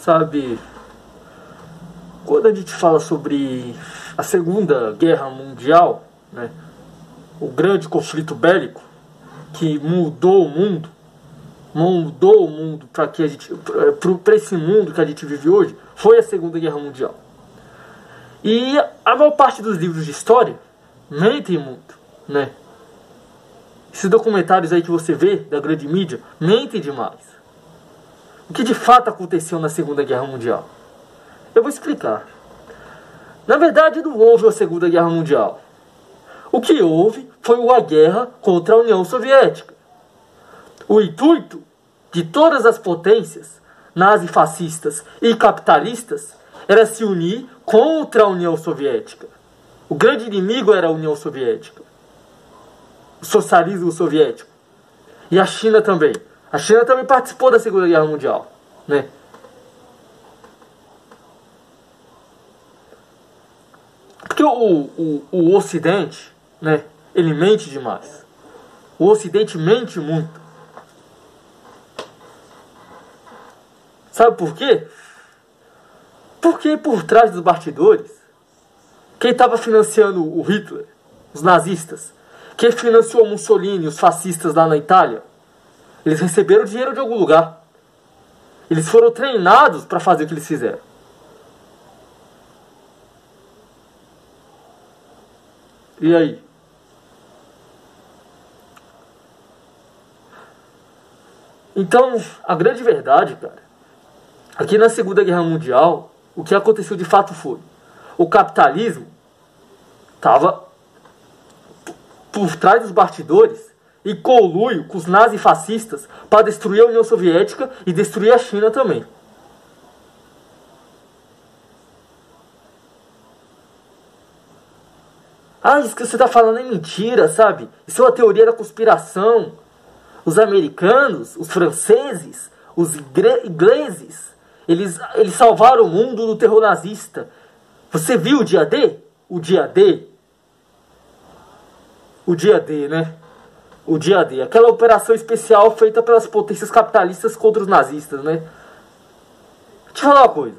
sabe, quando a gente fala sobre a Segunda Guerra Mundial, né, o grande conflito bélico que mudou o mundo para que a gente, para esse mundo que a gente vive hoje, foi a Segunda Guerra Mundial. E a maior parte dos livros de história mentem muito, né? Esses documentários aí que você vê da grande mídia mentem demais. O que de fato aconteceu na Segunda Guerra Mundial? Eu vou explicar. Na verdade, não houve a Segunda Guerra Mundial. O que houve foi uma guerra contra a União Soviética. O intuito de todas as potências nazifascistas e capitalistas era se unir contra a União Soviética. O grande inimigo era a União Soviética, o socialismo soviético. E a China também. A China também participou da Segunda Guerra Mundial, né? Porque o Ocidente, né, ele mente demais. O Ocidente mente muito. Sabe por quê? Porque por trás dos bastidores, quem estava financiando o Hitler, os nazistas, quem financiou Mussolini, os fascistas lá na Itália, eles receberam dinheiro de algum lugar. Eles foram treinados para fazer o que eles fizeram. E aí? Então, a grande verdade, cara, aqui na Segunda Guerra Mundial, o que aconteceu de fato foi: o capitalismo estava por trás dos bastidores e conluio com os nazifascistas para destruir a União Soviética e destruir a China também. Ah, isso que você está falando é mentira, sabe? Isso é uma teoria da conspiração. Os americanos, os franceses, os ingleses, eles salvaram o mundo do terror nazista. Você viu o dia D? O dia D? O dia D, né? O dia D. Aquela operação especial feita pelas potências capitalistas contra os nazistas, né? Deixa eu te falar uma coisa.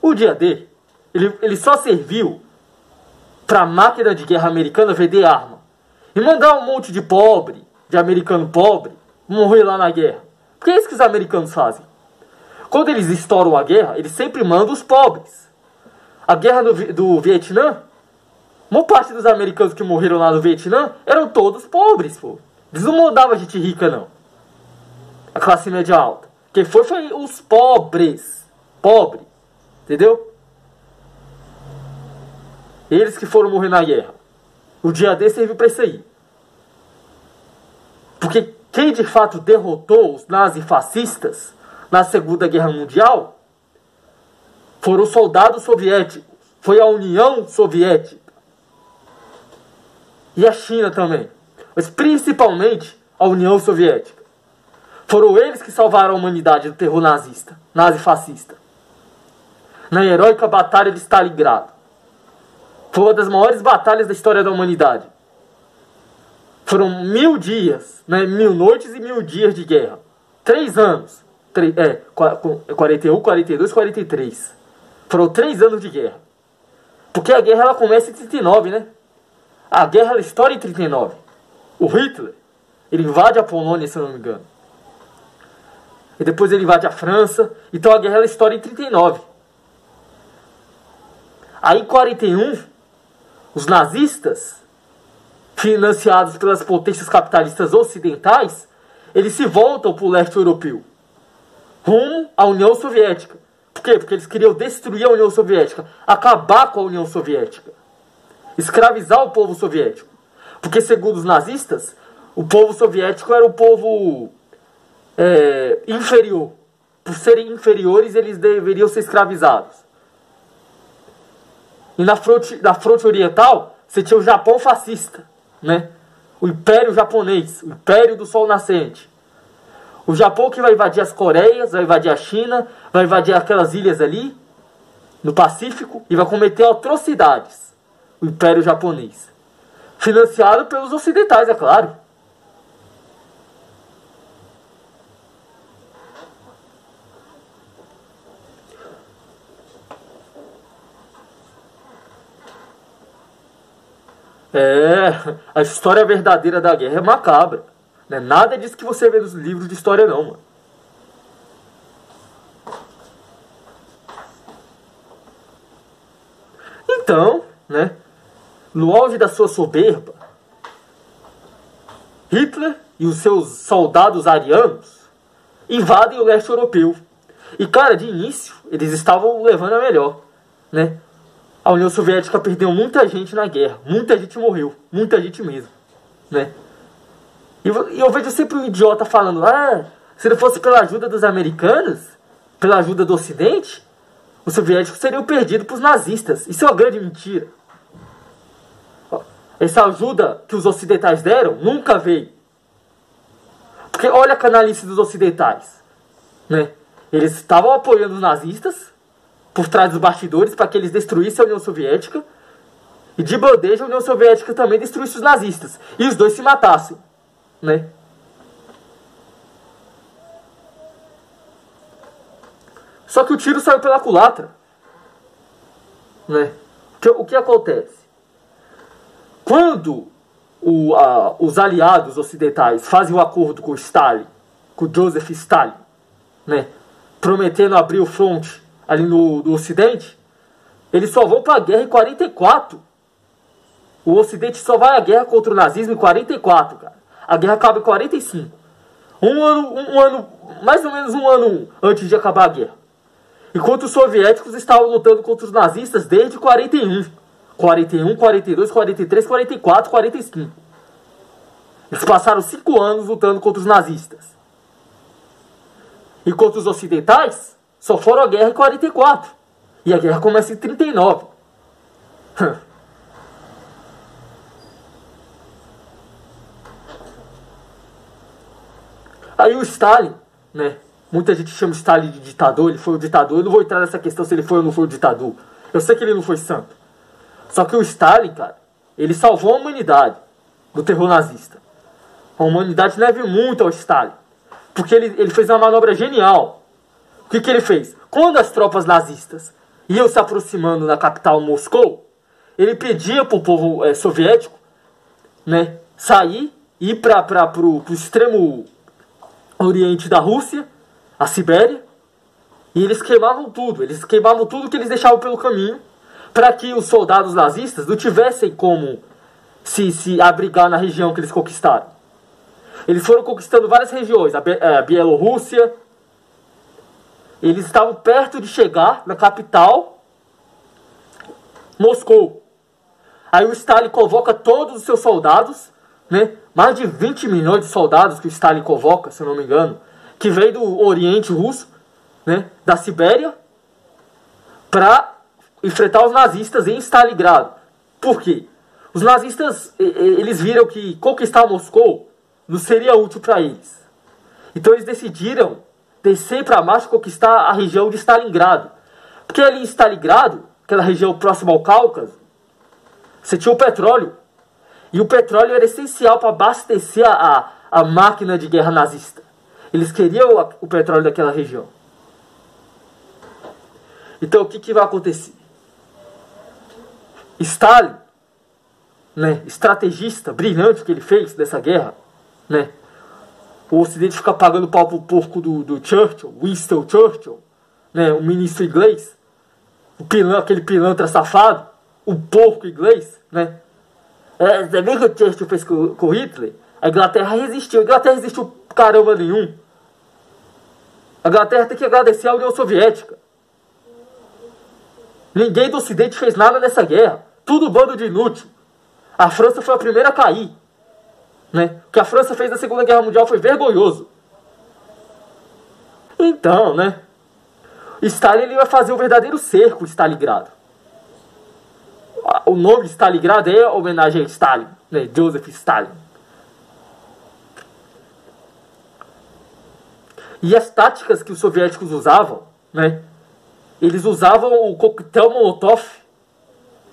O dia D, ele só serviu para a máquina de guerra americana vender arma e mandar um monte de pobre, de americano pobre, morrer lá na guerra. Porque é isso que os americanos fazem. Quando eles estouram a guerra, eles sempre mandam os pobres. A guerra do Vietnã, uma parte dos americanos que morreram lá no Vietnã eram todos pobres, pô. Eles não mandavam gente rica, não. A classe média alta. Quem foi os pobres. Pobre. Entendeu? Eles que foram morrer na guerra. O dia D serviu para isso aí. Porque quem de fato derrotou os nazifascistas na Segunda Guerra Mundial foram os soldados soviéticos. Foi a União Soviética. E a China também. Mas principalmente a União Soviética. Foram eles que salvaram a humanidade do terror nazista, nazifascista. Na heróica Batalha de Stalingrado. Foi uma das maiores batalhas da história da humanidade. Foram 1000 dias, né? 1000 noites e 1000 dias de guerra. 3 anos. 41, 42, 43. Foram 3 anos de guerra. Porque a guerra ela começa em 39, né? A guerra ela estoura em 39. O Hitler, ele invade a Polônia, se eu não me engano. E depois ele invade a França. Então a guerra ela estoura em 39. Aí em 41, os nazistas, financiados pelas potências capitalistas ocidentais, eles se voltam para o leste europeu, rumo à União Soviética. Por quê? Porque eles queriam destruir a União Soviética, acabar com a União Soviética, escravizar o povo soviético. Porque, segundo os nazistas, o povo soviético era um povo inferior. Por serem inferiores, eles deveriam ser escravizados. E na fronte oriental, você tinha o Japão fascista, né? O Império Japonês, o Império do Sol Nascente. O Japão que vai invadir as Coreias, vai invadir a China, vai invadir aquelas ilhas ali, no Pacífico, e vai cometer atrocidades. O Império Japonês. Financiado pelos ocidentais, é claro. É, a história verdadeira da guerra é macabra. Não é nada disso que você vê nos livros de história, não, mano. Então, né, no auge da sua soberba, Hitler e os seus soldados arianos invadem o leste europeu. E, cara, de início, eles estavam levando a melhor, né? A União Soviética perdeu muita gente na guerra. Muita gente morreu. Muita gente mesmo, né? E eu vejo sempre um idiota falando, se não fosse pela ajuda dos americanos, pela ajuda do Ocidente, os soviéticos seriam perdidos para os nazistas. Isso é uma grande mentira. Essa ajuda que os ocidentais deram nunca veio. Porque olha a canalice dos ocidentais, né? Eles estavam apoiando os nazistas por trás dos bastidores para que eles destruíssem a União Soviética, e de bandeja a União Soviética também destruísse os nazistas, e os dois se matassem, né? Só que o tiro saiu pela culatra, né? O que acontece? Quando os aliados ocidentais fazem um acordo com Stalin, com Joseph Stalin, né, prometendo abrir o fronte ali no Ocidente, eles só vão para a guerra em 44. O Ocidente só vai à guerra contra o nazismo em 44, cara. A guerra acaba em 45. Mais ou menos um ano antes de acabar a guerra. Enquanto os soviéticos estavam lutando contra os nazistas desde 41. 41, 42, 43, 44, 45. Eles passaram 5 anos lutando contra os nazistas. Enquanto os ocidentais só foram à guerra em 44. E a guerra começa em 39. Aí o Stalin, né? Muita gente chama o Stalin de ditador, ele foi o ditador. Eu não vou entrar nessa questão se ele foi ou não foi o ditador. Eu sei que ele não foi santo. Só que o Stalin, cara, ele salvou a humanidade do terror nazista. A humanidade deve muito ao Stalin. Porque ele fez uma manobra genial. O que ele fez? Quando as tropas nazistas iam se aproximando da capital Moscou, ele pedia para o povo soviético, né, sair e ir para o extremo oriente da Rússia, a Sibéria, e eles queimavam tudo. Eles queimavam tudo que eles deixavam pelo caminho, para que os soldados nazistas não tivessem como se abrigar na região que eles conquistaram. Eles foram conquistando várias regiões, a Bielorrússia. Eles estavam perto de chegar na capital, Moscou. Aí o Stalin convoca todos os seus soldados, né? Mais de 20 milhões de soldados que o Stalin convoca, se eu não me engano, que vem do Oriente Russo, né? Da Sibéria, para enfrentar os nazistas em Stalingrado. Por quê? Os nazistas, eles viram que conquistar Moscou não seria útil para eles. Então eles decidiram descer para baixo e conquistar a região de Stalingrado. Porque ali em Stalingrado, aquela região próxima ao Cáucaso, você tinha o petróleo. E o petróleo era essencial para abastecer a máquina de guerra nazista. Eles queriam o petróleo daquela região. Então o que vai acontecer? Stalin, né, estrategista brilhante que ele fez dessa guerra, né, o Ocidente fica pagando pau pro porco do Churchill, Winston Churchill, né, o ministro inglês, aquele pilantra safado, o porco inglês, né. Você vê que o Churchill fez com Hitler? A Inglaterra resistiu. A Inglaterra resistiu caramba nenhum. A Inglaterra tem que agradecer à União Soviética. Ninguém do Ocidente fez nada nessa guerra. Tudo bando de inútil. A França foi a primeira a cair, né? O que a França fez na Segunda Guerra Mundial foi vergonhoso. Então, né? Stalin ele vai fazer o verdadeiro cerco de Stalingrado. O nome de Stalingrado é homenagem a Stalin, né? Joseph Stalin. E as táticas que os soviéticos usavam, né? Eles usavam o coquetel Molotov,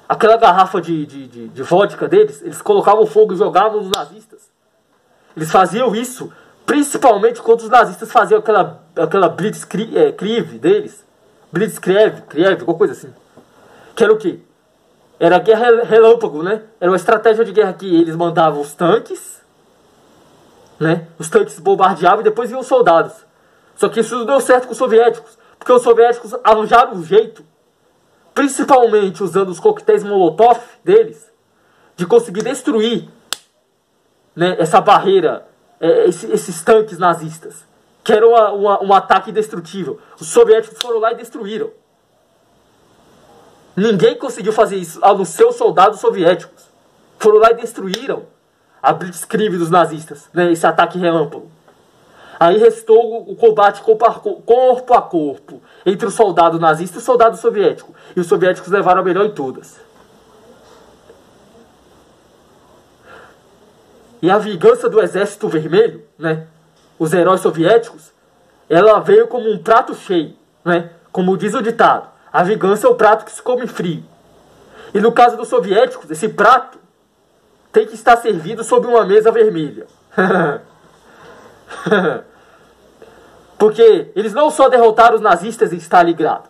aquela garrafa de vodka deles, eles colocavam fogo e jogavam nos nazistas. Eles faziam isso, principalmente quando os nazistas faziam aquela Blitzkrieg deles. Blitzkrieg, alguma coisa assim. Que era o quê? Era guerra relâmpago, né? Era uma estratégia de guerra que eles mandavam os tanques, né? Os tanques bombardeavam e depois iam os soldados. Só que isso não deu certo com os soviéticos, porque os soviéticos arranjaram um jeito, principalmente usando os coquetéis Molotov deles, de conseguir destruir, né, essa barreira, esses tanques nazistas, que era um ataque indestrutível. Os soviéticos foram lá e destruíram. Ninguém conseguiu fazer isso, a não ser os soldados soviéticos. Foram lá e destruíram a Blitzkrieg dos nazistas, né, esse ataque relâmpago. Aí restou o combate corpo a corpo entre o soldado nazista e o soldado soviético. E os soviéticos levaram a melhor em todas. E a vingança do Exército Vermelho, né, os heróis soviéticos, ela veio como um prato cheio, né, como diz o ditado. A vingança é o prato que se come frio. E no caso dos soviéticos, esse prato tem que estar servido sob uma mesa vermelha. Porque eles não só derrotaram os nazistas em Stalingrado,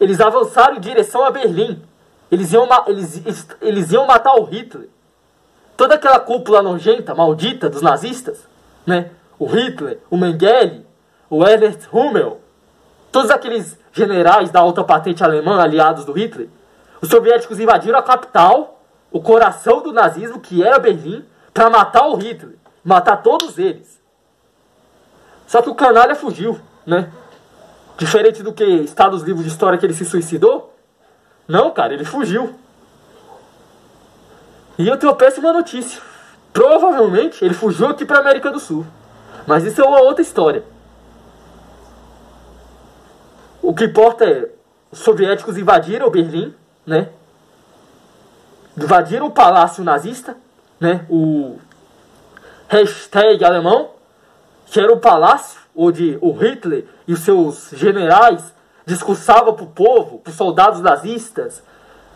eles avançaram em direção a Berlim. Eles iam matar o Hitler. Toda aquela cúpula nojenta, maldita dos nazistas, né? O Hitler, o Mengele, o Ernst Rümmel, todos aqueles generais da alta patente alemã aliados do Hitler, os soviéticos invadiram a capital, o coração do nazismo, que era Berlim, para matar o Hitler, matar todos eles. Só que o canalha fugiu, né? Diferente do que está nos livros de história que ele se suicidou. Não, cara, ele fugiu. E eu tenho uma péssima notícia. Provavelmente ele fugiu aqui para a América do Sul. Mas isso é uma outra história. O que importa é, os soviéticos invadiram Berlim, né? Invadiram o palácio nazista, né? O hashtag alemão, que era o palácio onde o Hitler e os seus generais discursavam para o povo, para os soldados nazistas,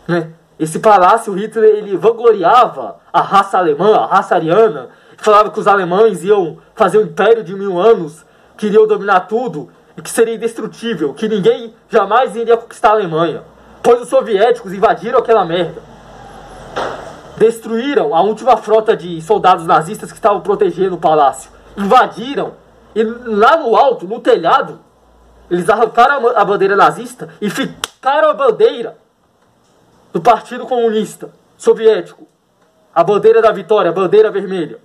né? Esse palácio, o Hitler, ele vangloriava a raça alemã, a raça ariana, falava que os alemães iam fazer um império de 1000 anos, que iriam dominar tudo, e que seria indestrutível, que ninguém jamais iria conquistar a Alemanha. Pois os soviéticos invadiram aquela merda. Destruíram a última frota de soldados nazistas que estavam protegendo o palácio. Invadiram, e lá no alto, no telhado, eles arrancaram a bandeira nazista e ficaram a bandeira do Partido Comunista Soviético. A bandeira da vitória, a bandeira vermelha.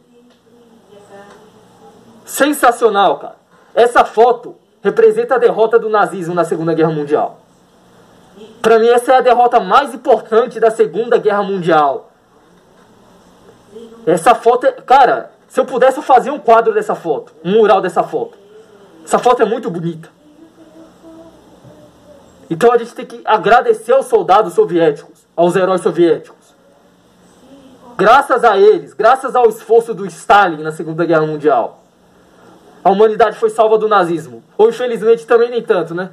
Sensacional, cara. Essa foto representa a derrota do nazismo na Segunda Guerra Mundial. Pra mim, essa é a derrota mais importante da Segunda Guerra Mundial. Essa foto é... Cara, se eu pudesse eu fazia um quadro dessa foto, um mural dessa foto. Essa foto é muito bonita. Então a gente tem que agradecer aos soldados soviéticos, aos heróis soviéticos. Graças a eles, graças ao esforço do Stalin na Segunda Guerra Mundial, a humanidade foi salva do nazismo. Ou infelizmente também nem tanto, né?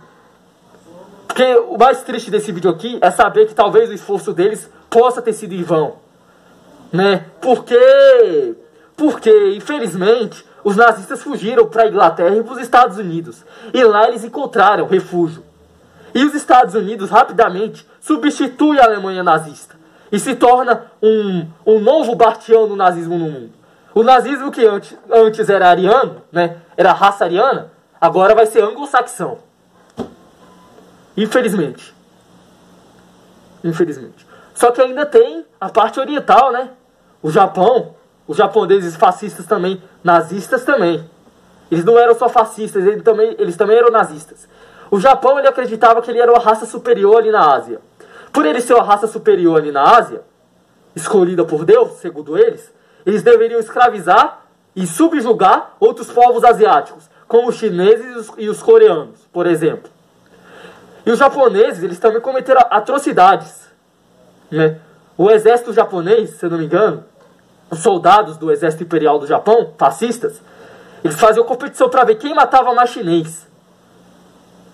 Porque o mais triste desse vídeo aqui é saber que talvez o esforço deles possa ter sido em vão. Né? Porque infelizmente, os nazistas fugiram para a Inglaterra e para os Estados Unidos. E lá eles encontraram refúgio. E os Estados Unidos rapidamente substituem a Alemanha nazista. E se torna um novo bastião do nazismo no mundo. O nazismo que antes era ariano, né, era raça ariana, agora vai ser anglo-saxão. Infelizmente. Infelizmente. Só que ainda tem a parte oriental, né? O Japão, os japoneses fascistas também, nazistas também. Eles não eram só fascistas, eles também eram nazistas. O Japão, ele acreditava que ele era uma raça superior ali na Ásia. Por ele ser uma raça superior ali na Ásia, escolhida por Deus, segundo eles, eles deveriam escravizar e subjugar outros povos asiáticos, como os chineses e os coreanos, por exemplo. E os japoneses, eles também cometeram atrocidades, né? O exército japonês, se eu não me engano, os soldados do exército imperial do Japão, fascistas, eles faziam competição para ver quem matava mais chinês.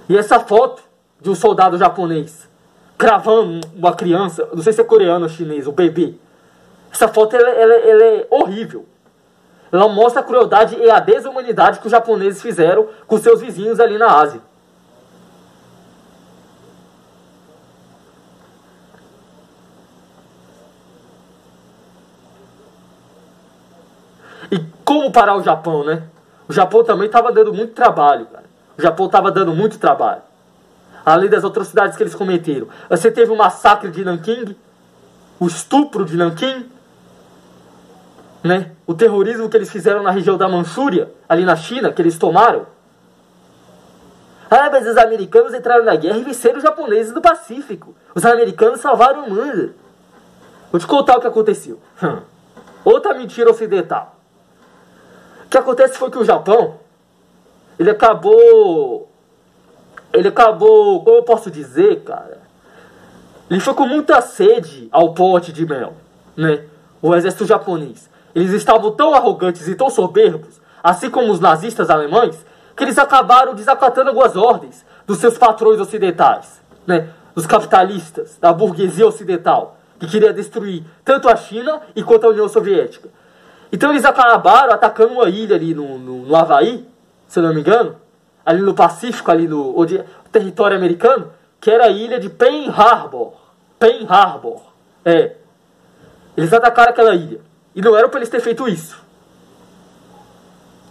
E essa foto de um soldado japonês cravando uma criança, não sei se é coreano ou chinês, o bebê. Essa foto ela é horrível. Ela mostra a crueldade e a desumanidade que os japoneses fizeram com seus vizinhos ali na Ásia. como parar o Japão, né? O Japão também estava dando muito trabalho, cara. O Japão estava dando muito trabalho. Além das atrocidades que eles cometeram. Você teve o massacre de Nanking, o estupro de Nanking, né? O terrorismo que eles fizeram na região da Manchúria, ali na China, que eles tomaram. Ah, mas os americanos entraram na guerra e venceram os japoneses do Pacífico. Os americanos salvaram o mundo. Vou te contar o que aconteceu. Outra mentira ocidental. O que acontece foi que o Japão, ele acabou, como eu posso dizer, cara? Ele foi com muita sede ao pote de mel, né? O exército japonês. Eles estavam tão arrogantes e tão soberbos, assim como os nazistas alemães, que eles acabaram desacatando algumas ordens dos seus patrões ocidentais, né? Dos capitalistas, da burguesia ocidental, que queria destruir tanto a China quanto a União Soviética. Então eles acabaram atacando uma ilha ali no Havaí, se eu não me engano, ali no Pacífico, ali no território americano, que era a ilha de Pearl Harbor. Pearl Harbor. Eles atacaram aquela ilha. E não era para eles terem feito isso.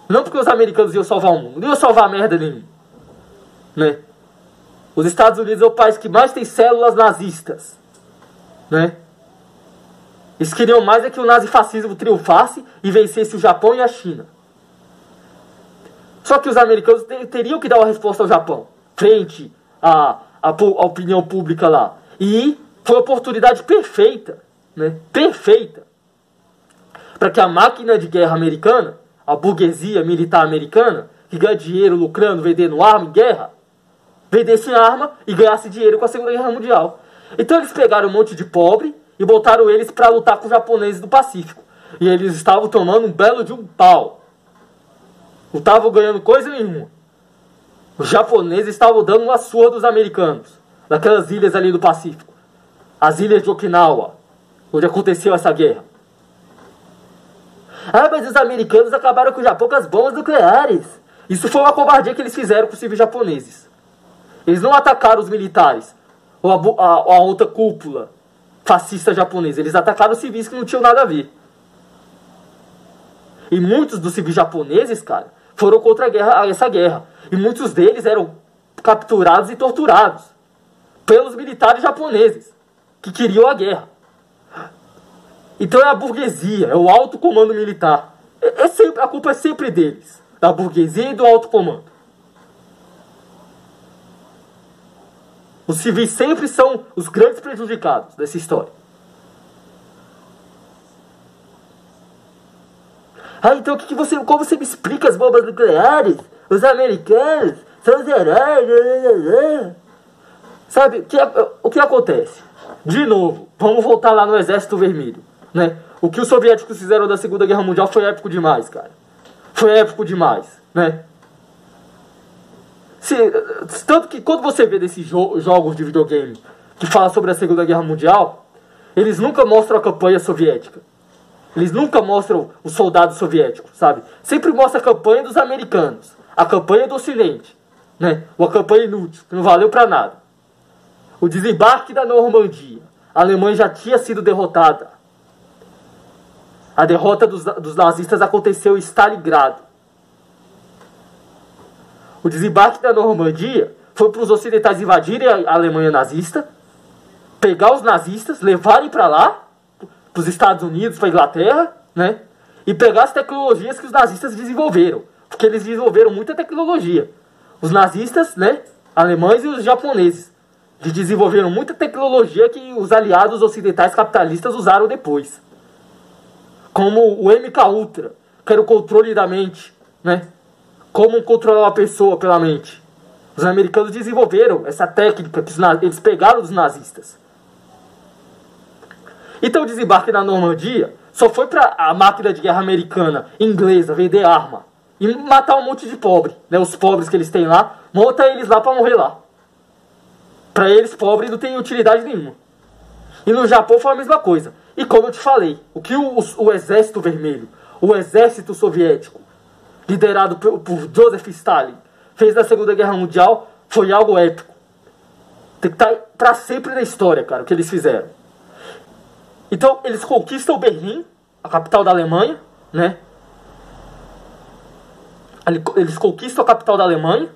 Não porque os americanos iam salvar o mundo, não iam salvar merda nenhuma, né? Os Estados Unidos é o país que mais tem células nazistas, né? Eles queriam mais que o nazifascismo triunfasse e vencesse o Japão e a China. Só que os americanos teriam que dar uma resposta ao Japão, frente à opinião pública lá. E foi uma oportunidade perfeita, né? Perfeita, para que a máquina de guerra americana, a burguesia militar americana, que ganha dinheiro lucrando, vendendo arma em guerra, vendesse arma e ganhasse dinheiro com a Segunda Guerra Mundial. Então eles pegaram um monte de pobre e botaram eles para lutar com os japoneses do Pacífico. E eles estavam tomando um belo de um pau. Não estavam ganhando coisa nenhuma. Os japoneses estavam dando uma surra dos americanos, naquelas ilhas ali do Pacífico. As ilhas de Okinawa, onde aconteceu essa guerra. Ah, mas os americanos acabaram com o Japão com as bombas nucleares. Isso foi uma covardia que eles fizeram com os civis japoneses. Eles não atacaram os militares, ou a alta cúpula fascista japonesa. Eles atacaram os civis que não tinham nada a ver. E muitos dos civis japoneses, cara, foram contra essa guerra. E muitos deles eram capturados e torturados pelos militares japoneses, que queriam a guerra. Então é a burguesia, é o alto comando militar. A culpa é sempre deles, da burguesia e do alto comando. Os civis sempre são os grandes prejudicados dessa história. Ah, então como você me explica as bombas nucleares? Os americanos são os heróis. Sabe, o que acontece? De novo, vamos voltar lá no Exército Vermelho, né? O que os soviéticos fizeram da Segunda Guerra Mundial foi épico demais, cara. Foi épico demais, né? Tanto que quando você vê desses jogos de videogame que falam sobre a Segunda Guerra Mundial, eles nunca mostram a campanha soviética. Eles nunca mostram os soldados soviéticos, sabe? Sempre mostra a campanha dos americanos, a campanha do Ocidente, né? Uma campanha inútil, que não valeu pra nada. O desembarque da Normandia. A Alemanha já tinha sido derrotada. A derrota dos nazistas aconteceu em Stalingrado. O desembarque da Normandia foi para os ocidentais invadirem a Alemanha nazista, pegar os nazistas, levarem para lá, para os Estados Unidos, para a Inglaterra, né? E pegar as tecnologias que os nazistas desenvolveram. Porque eles desenvolveram muita tecnologia. Os nazistas, né? Alemães e os japoneses. Eles desenvolveram muita tecnologia que os aliados ocidentais capitalistas usaram depois. Como o MK-Ultra, que era o controle da mente, né? Como controlar uma pessoa pela mente. Os americanos desenvolveram essa técnica que eles pegaram dos nazistas. Então o desembarque na Normandia só foi para a máquina de guerra americana, inglesa, vender arma e matar um monte de pobre, né? Os pobres que eles têm lá, monta eles lá para morrer lá. Para eles, pobres não tem utilidade nenhuma. E no Japão foi a mesma coisa. E como eu te falei, o que o Exército Vermelho, o Exército Soviético, liderado por Joseph Stalin, fez na Segunda Guerra Mundial, foi algo épico. Tem que estar para sempre na história, cara, o que eles fizeram. Então, eles conquistam Berlim, a capital da Alemanha, né? Eles conquistam a capital da Alemanha,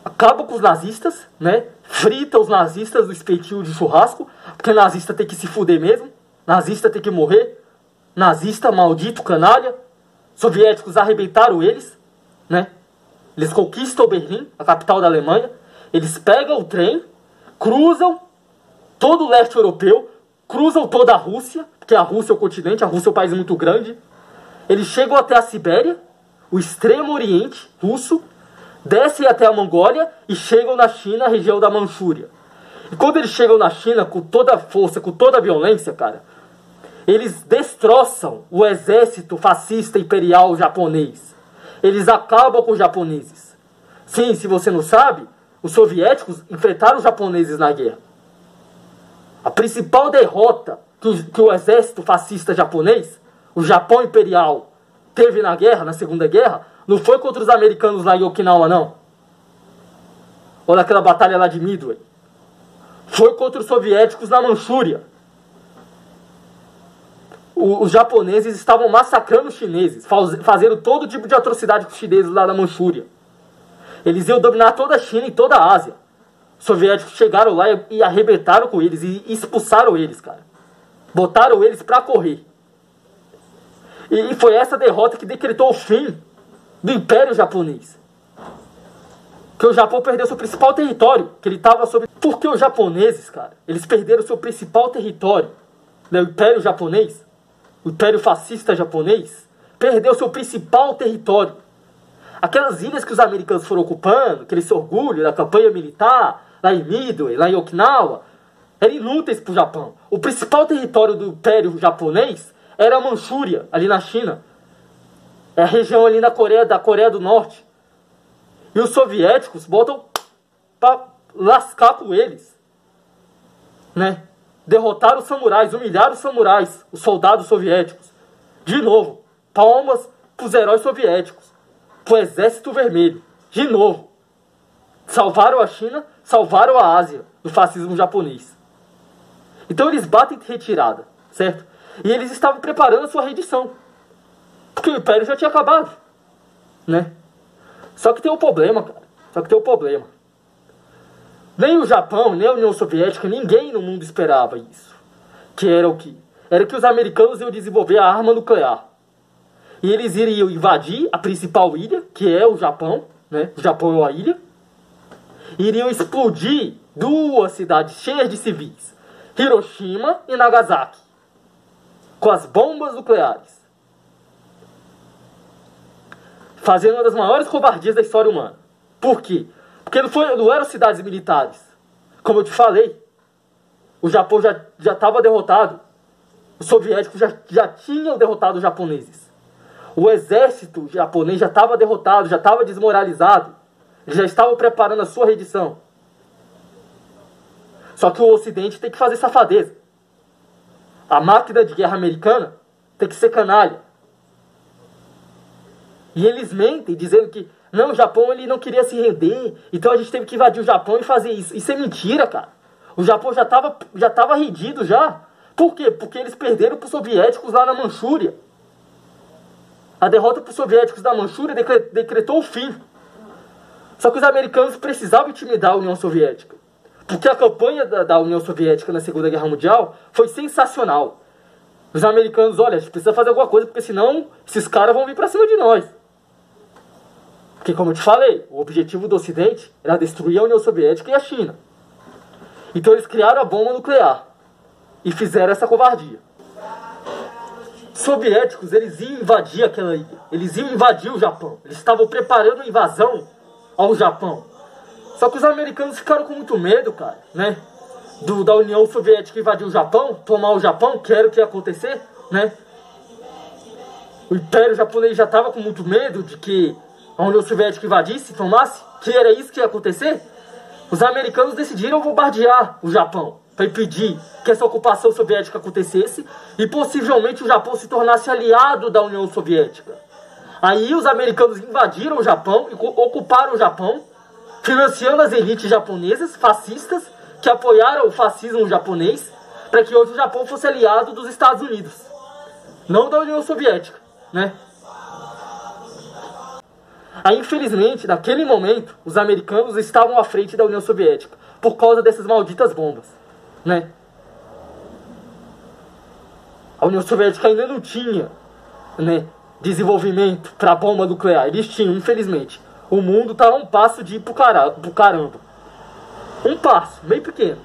acabam com os nazistas, né? Frita os nazistas do espetinho de churrasco, porque nazista tem que se fuder mesmo, nazista tem que morrer, nazista, maldito, canalha. Soviéticos arrebentaram eles, né? Eles conquistam Berlim, a capital da Alemanha, eles pegam o trem, cruzam todo o leste europeu, cruzam toda a Rússia, porque a Rússia é o continente, a Rússia é um país muito grande. Eles chegam até a Sibéria, o extremo oriente russo, descem até a Mongólia e chegam na China, a região da Manchúria. E quando eles chegam na China, com toda a força, com toda a violência, cara, eles destroçam o exército fascista imperial japonês. Eles acabam com os japoneses. Sim, se você não sabe, os soviéticos enfrentaram os japoneses na guerra. A principal derrota que o exército fascista japonês, o Japão imperial, teve na guerra, na Segunda Guerra, não foi contra os americanos lá em Okinawa, não. Ou naquela batalha lá de Midway. Foi contra os soviéticos na Manchúria. Os japoneses estavam massacrando os chineses, fazendo todo tipo de atrocidade com os chineses lá na Manchúria. Eles iam dominar toda a China e toda a Ásia. Os soviéticos chegaram lá e arrebentaram com eles e expulsaram eles, cara. Botaram eles pra correr. E foi essa derrota que decretou o fim do Império Japonês. Que o Japão perdeu seu principal território, que ele estava sob... Porque os japoneses, cara, eles perderam seu principal território, né, o Império Japonês, o Império Fascista Japonês, perdeu seu principal território. Aquelas ilhas que os americanos foram ocupando, aquele orgulho da campanha militar, lá em Midway, lá em Okinawa, eram inúteis para o Japão. O principal território do Império Japonês era a Manchúria, ali na China. É a região ali da Coreia do Norte. E os soviéticos botam para lascar com eles, né? Derrotaram os samurais, humilharam os samurais, os soldados soviéticos. De novo, palmas para os heróis soviéticos, para o Exército Vermelho. De novo. Salvaram a China, salvaram a Ásia do fascismo japonês. Então eles batem de retirada, certo? E eles estavam preparando a sua rendição. Porque o Império já tinha acabado, né? Só que tem um problema, cara. Nem o Japão, nem a União Soviética, ninguém no mundo esperava isso. Que era o quê? Era que os americanos iam desenvolver a arma nuclear. E eles iriam invadir a principal ilha, que é o Japão, né? O Japão é uma ilha. E iriam explodir duas cidades cheias de civis. Hiroshima e Nagasaki. Com as bombas nucleares. Fazendo uma das maiores covardias da história humana. Por quê? Porque não eram cidades militares. Como eu te falei, o Japão já estava derrotado. Os soviéticos já tinham derrotado os japoneses. O exército japonês já estava derrotado, já estava desmoralizado. Eles já estavam preparando a sua rendição. Só que o Ocidente tem que fazer safadeza. A máquina de guerra americana tem que ser canalha. E eles mentem, dizendo que não, o Japão ele não queria se render, então a gente teve que invadir o Japão e fazer isso. Isso é mentira, cara. O Japão já estava rendido já. Por quê? Porque eles perderam para os soviéticos lá na Manchúria. A derrota para os soviéticos da Manchúria decretou o fim. Só que os americanos precisavam intimidar a União Soviética. Porque a campanha da União Soviética na Segunda Guerra Mundial foi sensacional. Os americanos, olha, a gente precisa fazer alguma coisa, porque senão esses caras vão vir para cima de nós. Porque, como eu te falei, o objetivo do Ocidente era destruir a União Soviética e a China. Então eles criaram a bomba nuclear. E fizeram essa covardia. Os soviéticos, eles iam invadir aquela ilha. Eles iam invadir o Japão. Eles estavam preparando a invasão ao Japão. Só que os americanos ficaram com muito medo, cara, né? Da União Soviética invadir o Japão, tomar o Japão, que era o que ia acontecer, né? O Império Japonês já estava com muito medo de que a União Soviética invadisse, tomasse, que era isso que ia acontecer. Os americanos decidiram bombardear o Japão para impedir que essa ocupação soviética acontecesse e possivelmente o Japão se tornasse aliado da União Soviética. Aí os americanos invadiram o Japão e ocuparam o Japão, financiando as elites japonesas, fascistas, que apoiaram o fascismo japonês, para que hoje o Japão fosse aliado dos Estados Unidos, não da União Soviética, né? Aí, infelizmente, naquele momento, os americanos estavam à frente da União Soviética, por causa dessas malditas bombas, né? A União Soviética ainda não tinha, né, desenvolvimento para bomba nuclear. Eles tinham, infelizmente. O mundo estava a um passo de ir pro caramba. Um passo, meio pequeno.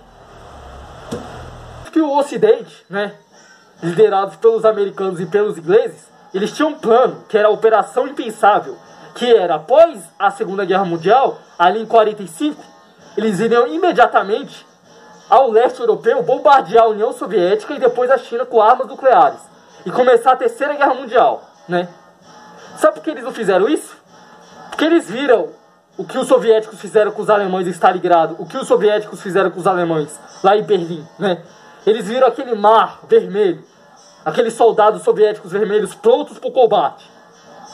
Que o Ocidente, né, liderados pelos americanos e pelos ingleses, eles tinham um plano, que era a Operação Impensável, que era, após a Segunda Guerra Mundial, ali em 45, eles iriam imediatamente ao leste europeu bombardear a União Soviética e depois a China com armas nucleares. E começar a Terceira Guerra Mundial, né? Sabe por que eles não fizeram isso? Porque eles viram o que os soviéticos fizeram com os alemães em Stalingrado, o que os soviéticos fizeram com os alemães lá em Berlim, né? Eles viram aquele mar vermelho, aqueles soldados soviéticos vermelhos prontos para o combate,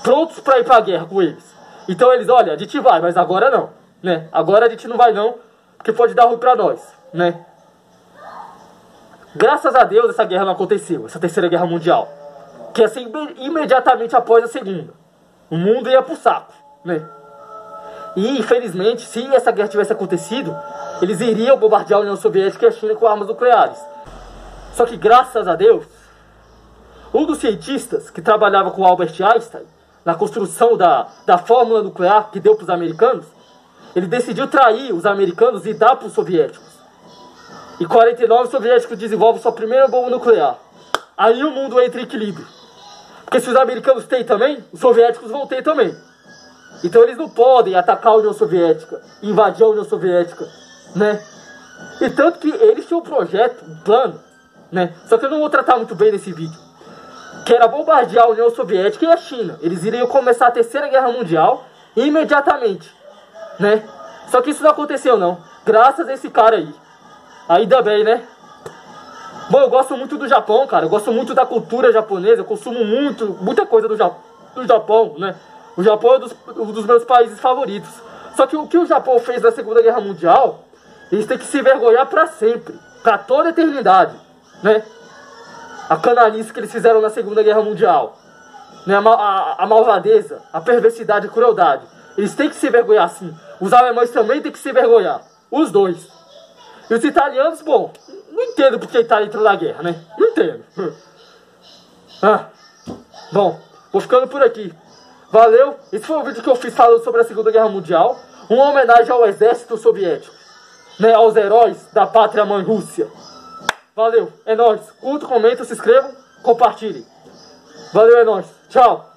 prontos para ir para a guerra com eles. Então eles, olha, a gente vai, mas agora não, né? Agora a gente não vai não, porque pode dar ruim para nós, né? Graças a Deus essa guerra não aconteceu, essa Terceira Guerra Mundial, que ia ser imediatamente após a Segunda. O mundo ia pro saco, né? E infelizmente, se essa guerra tivesse acontecido, eles iriam bombardear a União Soviética e a China com armas nucleares. Só que graças a Deus, um dos cientistas que trabalhava com Albert Einstein na construção da fórmula nuclear que deu para os americanos, ele decidiu trair os americanos e dar para os soviéticos. Em 49, os soviéticos desenvolvem sua primeira bomba nuclear. Aí o mundo entra em equilíbrio. Porque se os americanos têm também, os soviéticos vão ter também. Então eles não podem atacar a União Soviética, invadir a União Soviética, né? E tanto que eles tinham um projeto, um plano, né? Só que eu não vou tratar muito bem nesse vídeo. Que era bombardear a União Soviética e a China. Eles iriam começar a Terceira Guerra Mundial imediatamente, né? Só que isso não aconteceu não, graças a esse cara aí. Ainda bem, né? Bom, eu gosto muito do Japão, cara. Eu gosto muito da cultura japonesa. Eu consumo muita coisa do Japão, né? O Japão é um dos meus países favoritos. Só que o que o Japão fez na Segunda Guerra Mundial, eles têm que se vergonhar pra sempre. Pra toda a eternidade, né? A canalice que eles fizeram na Segunda Guerra Mundial, né? A malvadeza, a perversidade e a crueldade. Eles têm que se vergonhar sim. Os alemães também têm que se vergonhar. Os dois. E os italianos, bom, não entendo porque a Itália entrou na guerra, né? Não entendo. Bom, vou ficando por aqui. Valeu. Esse foi o vídeo que eu fiz falando sobre a Segunda Guerra Mundial. Uma homenagem ao exército soviético, né? Aos heróis da pátria mãe Rússia. Valeu, é nóis. Curtam, comentem, se inscrevam, compartilhem. Valeu, é nóis. Tchau.